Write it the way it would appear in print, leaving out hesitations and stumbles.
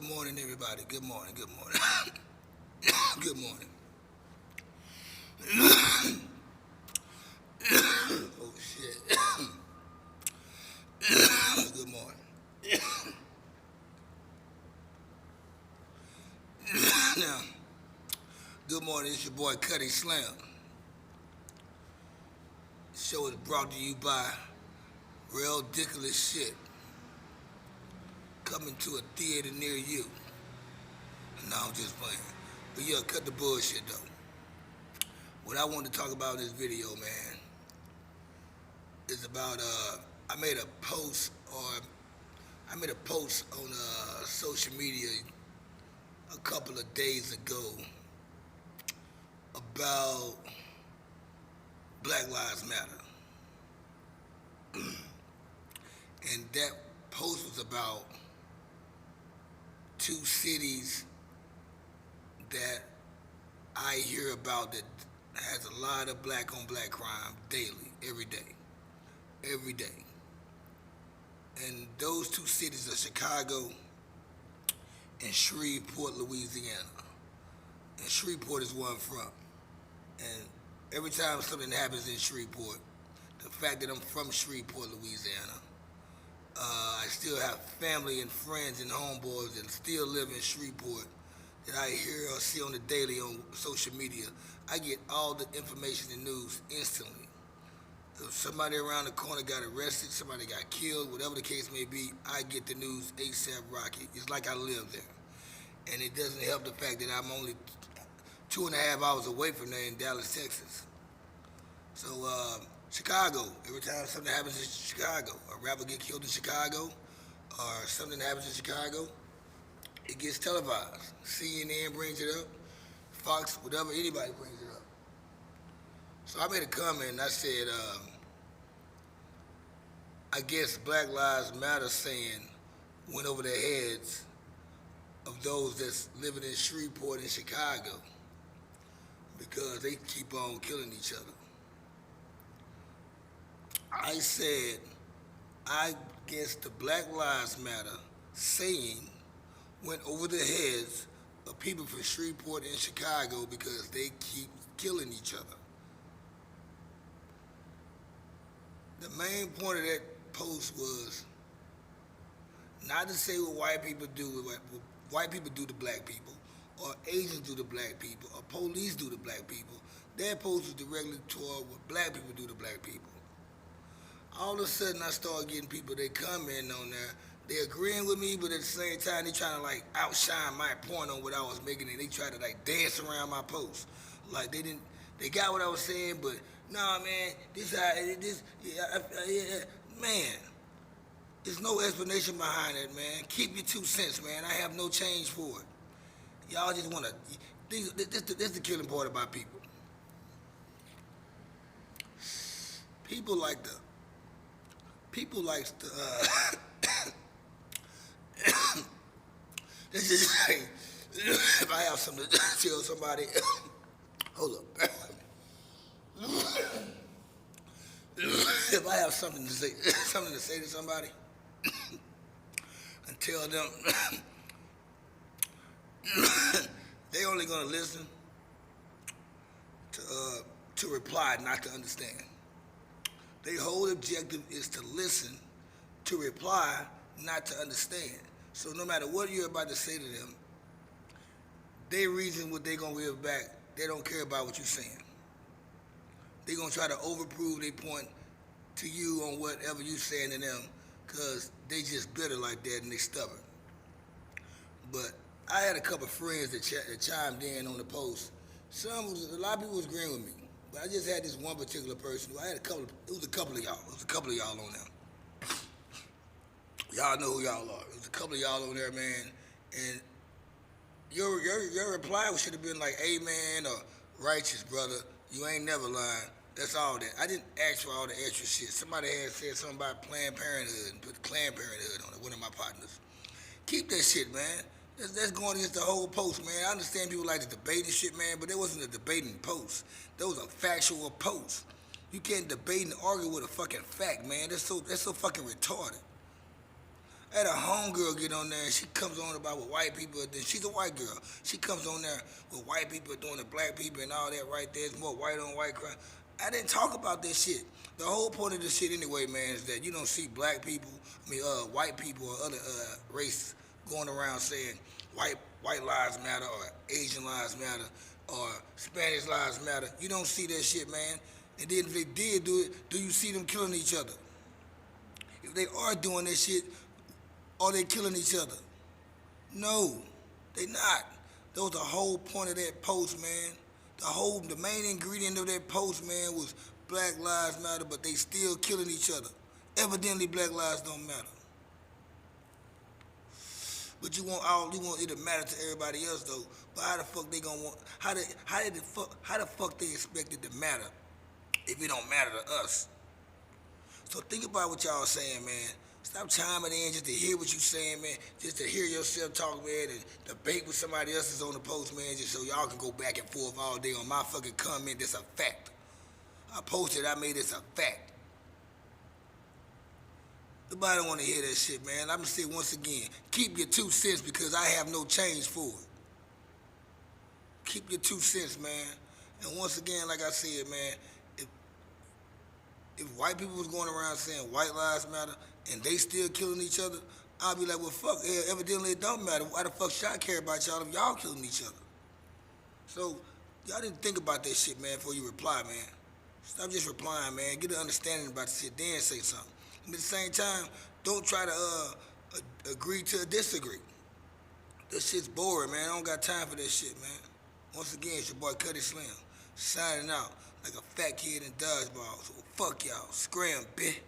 Good morning, everybody. Good morning. Good morning. Good morning. Oh shit. Good morning. Now, good morning. It's your boy Cuddy Slam. The show is brought to you by Real Ridiculous Shit. Coming to a theater near you. No, I'm just playing. But yeah, cut the bullshit though. What I want to talk about in this video, man, is about I made a post on social media a couple of days ago about Black Lives Matter. And that post was about two cities that I hear about that has a lot of black on black crime daily, every day. Every day. And those two cities are Chicago and Shreveport, Louisiana. And Shreveport is where I'm from. And every time something happens in Shreveport, the fact that I'm from Shreveport, Louisiana, I still have family and friends and homeboys that still live in Shreveport that I hear or see on the daily on social media. I get all the information and news instantly. If somebody around the corner got arrested, somebody got killed, whatever the case may be, I get the news ASAP Rocky. It's like I live there. And it doesn't help the fact that I'm only 2.5 hours away from there in Dallas, Texas. So, Chicago, every time something happens in Chicago, a rapper get killed in Chicago, or something happens in Chicago, it gets televised. CNN brings it up, Fox, whatever, anybody brings it up. So I made a comment and I said, I guess Black Lives Matter saying went over the heads of those that's living in Shreveport and Chicago because they keep on killing each other. I said, I guess the Black Lives Matter saying went over the heads of people from Shreveport and Chicago because they keep killing each other. The main point of that post was not to say what white people do to black people, or Asians do to black people, or police do to black people. That post was directly toward what black people do to black people. All of a sudden, I started getting people, they comment on there, they agreeing with me, but at the same time, they trying to like outshine my point on what I was making, and they try to like dance around my post. Like they got what I was saying, but nah, man, man, there's no explanation behind it, man. Keep your 2 cents, man. I have no change for it. Y'all just wanna, this the killing part about people. People like to, let's just say, if I have something to tell somebody, hold up. If I have something to say to somebody, and tell them they only gonna listen to reply, not to understand. Their whole objective is to listen, to reply, not to understand. So no matter what you're about to say to them, they reason what they gonna give back. They don't care about what you're saying. They gonna try to overprove their point to you on whatever you saying to them, cause they just bitter like that and they stubborn. But I had a couple of friends that chimed in on the post. A lot of people was agreeing with me, but I just had this one particular person. It was a couple of y'all on there. Y'all know who y'all are. It was a couple of y'all on there, man. And your reply should have been like, amen, or righteous, brother. You ain't never lying. That's all that. I didn't ask for all the extra shit. Somebody had said something about Planned Parenthood and put Planned Parenthood on it, one of my partners. Keep that shit, man. That's going against the whole post, man. I understand people like to debate and shit, man, but there wasn't a debating post. That was a factual post. You can't debate and argue with a fucking fact, man. That's so fucking retarded. I had a homegirl get on there and she comes on about what white people are doing. She's a white girl. She comes on there with white people are doing to black people and all that right there. It's more white on white crime. I didn't talk about this shit. The whole point of this shit anyway, man, is that you don't see black people, white people or other race going around saying white lives matter or Asian lives matter or Spanish lives matter. You don't see that shit, man. And then if they did do it, do you see them killing each other? If they are doing this shit, are they killing each other? No, they not. That was the whole point of that post, man. The main ingredient of that post, man, was Black Lives Matter, but they still killing each other. Evidently, Black lives don't matter. But you want it to matter to everybody else though. But how the fuck they gonna want? How the fuck they expect it to matter if it don't matter to us? So think about what y'all saying, man. Stop chiming in just to hear what you saying, man. Just to hear yourself talk, man, and debate with somebody else that's on the post, man, just so y'all can go back and forth all day on my fucking comment. That's a fact. I posted, I made this a fact. Nobody don't want to hear that shit, man. I'm gonna say once again, keep your 2 cents because I have no change for it. Keep your 2 cents, man. And once again, like I said, man, if white people was going around saying white lives matter and they still killing each other, I'd be like, well, fuck, evidently it don't matter. Why the fuck should I care about y'all if y'all killing each other? So, y'all didn't think about that shit, man, before you reply, man. Stop just replying, man. Get an understanding about the shit, then say something. And at the same time, don't try to agree to disagree. This shit's boring, man. I don't got time for this shit, man. Once again, it's your boy Cuddy Slim, signing out like a fat kid in dodgeball. So fuck y'all. Scram, bitch.